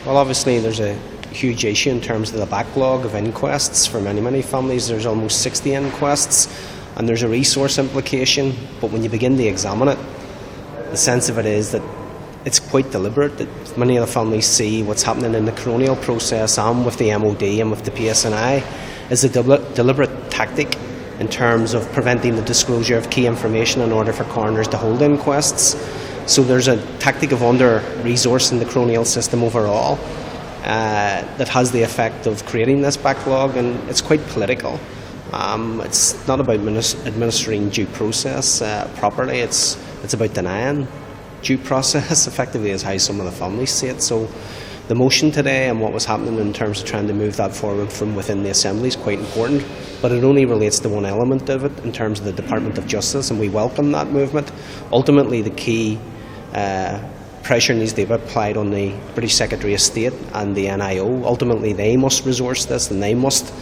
Well, obviously there's a huge issue in terms of the backlog of inquests for many families. There's almost 60 inquests, and there's a resource implication, but when you begin to examine it, the sense of it is that it's quite deliberate, that many of the families see what's happening in the coronial process and with the MOD and with the PSNI is a deliberate tactic in terms of preventing the disclosure of key information in order for coroners to hold inquests. So there's a tactic of under-resourcing the coronial system overall that has the effect of creating this backlog, and it's quite political. It's not about administering due process properly, it's about denying due process, effectively, is how some of the families see it. So the motion today and what was happening in terms of trying to move that forward from within the Assembly is quite important, but it only relates to one element of it in terms of the Department of Justice, and we welcome that movement. Ultimately, the key pressure needs to be applied on the British Secretary of State and the NIO. Ultimately, they must resource this, and they must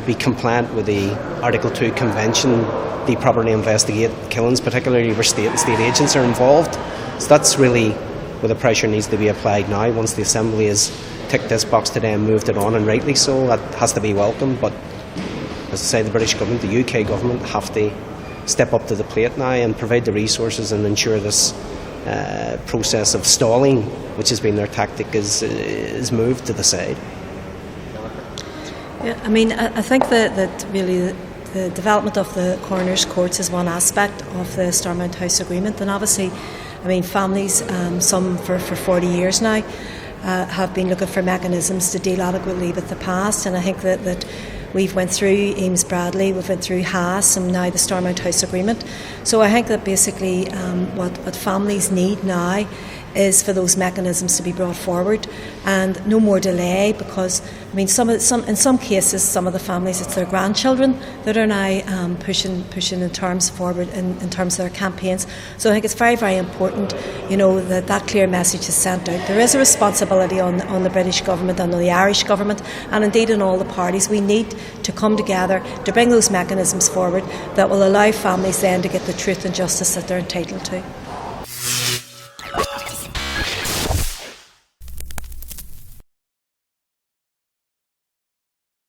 be compliant with the Article 2 Convention, the properly investigate killings, particularly where state and state agents are involved. So that's really where the pressure needs to be applied now. Once the Assembly has ticked this box today and moved it on, and rightly so, that has to be welcomed. But as I say, the British government, the UK government, have to step up to the plate now and provide the resources and ensure this process of stalling, which has been their tactic, is moved to the side. Yeah, I mean, I think that really the development of the coroners' courts is one aspect of the Stormont House Agreement, and obviously, I mean, families, some for 40 years now, have been looking for mechanisms to deal adequately with the past, and I think that we've went through Eames Bradley, we've went through Haas, and now the Stormont House Agreement. So I think that basically what families need now is for those mechanisms to be brought forward, and no more delay, because I mean in some cases some of the families, it's their grandchildren that are now pushing in terms forward in terms of their campaigns. So I think it's very important, you know, that clear message is sent out. There is a responsibility on the British government and on the Irish government, and indeed in all the parties. We need to come together to bring those mechanisms forward that will allow families then to get the truth and justice that they're entitled to.